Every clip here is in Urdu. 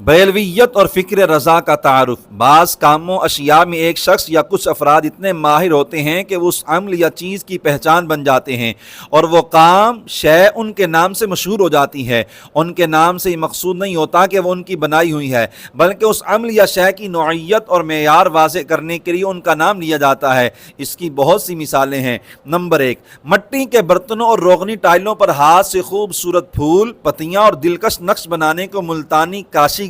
بریلویت اور فکر رضا کا تعارف۔ بعض کاموں اشیاء میں ایک شخص یا کچھ افراد اتنے ماہر ہوتے ہیں کہ وہ اس عمل یا چیز کی پہچان بن جاتے ہیں اور وہ کام شے ان کے نام سے مشہور ہو جاتی ہے۔ ان کے نام سے یہ مقصود نہیں ہوتا کہ وہ ان کی بنائی ہوئی ہے، بلکہ اس عمل یا شے کی نوعیت اور معیار واضح کرنے کے لیے ان کا نام لیا جاتا ہے۔ اس کی بہت سی مثالیں ہیں۔ نمبر 1، مٹی کے برتنوں اور روغنی ٹائلوں پر ہاتھ سے خوبصورت پھول، پتیاں اور دلکش نقش بنانے کو ملتانی کاشیگری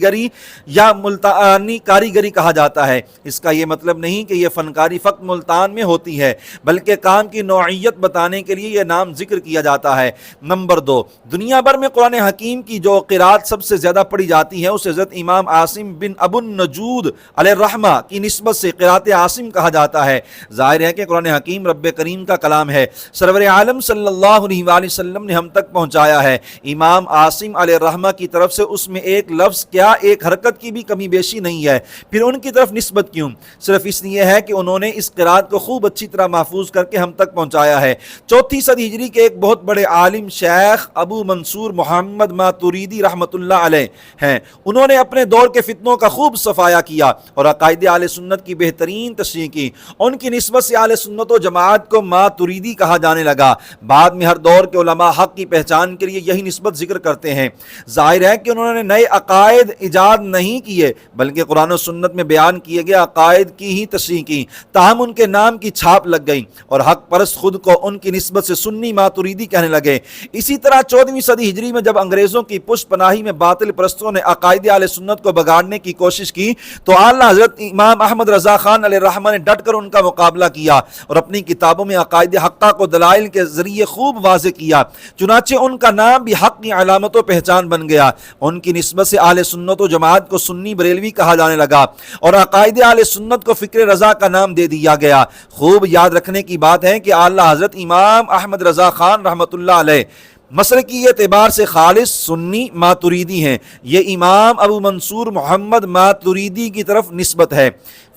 یا ملتانی کاریگری کہا جاتا ہے۔ اس کا یہ مطلب نہیں کہ یہ فنکاری فقط ملتان میں ہوتی ہے، بلکہ کام کی نوعیت بتانے کے لیے یہ نام ذکر کیا جاتا ہے۔ نمبر 2، دنیا بھر میں قرآن حکیم کی جو قرات سب سے زیادہ پڑھی جاتی ہے اسے حضرت امام عاصم بن ابو النجود علیہ الرحمہ کی نسبت سے قرات عاصم کہا جاتا ہے۔ ظاہر ہے کہ قرآن حکیم رب کریم کا کلام ہے، سرور عالم صلی اللہ علیہ وآلہ وسلم نے ہم تک پہنچایا ہے۔ امام عاصم علیہ الرحمہ کی طرف سے اس میں ایک لفظ کیا ایک حرکت کی بھی کمی بیشی نہیں ہے، پھر ان کی طرف نسبت کیوں؟ صرف اس لیے ہے کہ انہوں نے اس قرات کو خوب اچھی طرح محفوظ کر کے ہم تک پہنچایا ہے۔ 4 صدی ہجری کے ایک بہت بڑے عالم شیخ ابو منصور محمد ماتوریدی رحمۃ اللہ علیہ ہیں۔ انہوں نے اپنے دور کے فتنوں کا خوب صفایا کیا اور عقائد اہل سنت کی بہترین تشریح کی۔ ان کی نسبت سے اہل سنت و جماعت کو ماتوریدی کہا جانے لگا۔ بعد میں ہر دور کے علماء حق کی پہچان کے لیے یہی نسبت ذکر کرتے ہیں۔ ظاہر ہے کہ انہوں نے نئے عقائد ایجاد نہیں کیے، بلکہ قرآن و سنت میں بیان کیے گئے عقائد کی ہی تشریح کی، تاہم ان کے نام کی چھاپ لگ گئی اور حق پرست خود کو ان کی نسبت سے سنی ماتوریدی کہنے لگے۔ اسی طرح 14ویں صدی ہجری میں جب انگریزوں کی پشت پناہی میں باطل پرستوں نے عقائد اہل سنت کو بگاڑنے کی کوشش کی تو اعلیٰ حضرت امام احمد رضا خان علیہ الرحمہ نے ڈٹ کر ان کا مقابلہ کیا اور اپنی کتابوں میں عقائد حقہ کو دلائل کے ذریعے خوب واضح کیا۔ چنانچہ ان کا نام بھی حق کی علامت و پہچان بن گیا۔ ان کی نسبت سے اہل سنت و جماعت کو سنی بریلوی کہا جانے لگا اور عقائد اہل سنت کو فکر رضا کا نام دے دیا گیا۔ خوب یاد رکھنے کی بات ہے کہ اعلیٰ حضرت امام احمد رضا خان رحمۃ اللہ علیہ مسلکی اعتبار سے خالص سنی ماتوریدی ہیں۔ یہ امام ابو منصور محمد ماتوریدی کی طرف نسبت ہے۔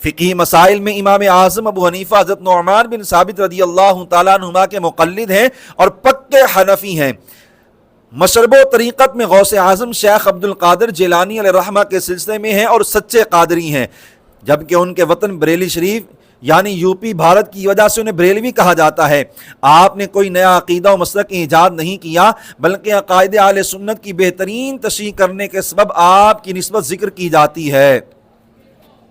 فقہی مسائل میں امام اعظم ابو حنیفہ حضرت نعمان بن ثابت رضی اللہ تعالیٰ عنہما کے مقلد ہیں اور پکے حنفی ہیں۔ مشرب و طریقت میں غوث اعظم شیخ عبد القادر جیلانی علیہ الرحمہ کے سلسلے میں ہیں اور سچے قادری ہیں، جبکہ ان کے وطن بریلی شریف یعنی یوپی بھارت کی وجہ سے انہیں بریلوی کہا جاتا ہے۔ آپ نے کوئی نیا عقیدہ و مسلک ایجاد نہیں کیا، بلکہ عقائد اہل سنت کی بہترین تشریح کرنے کے سبب آپ کی نسبت ذکر کی جاتی ہے۔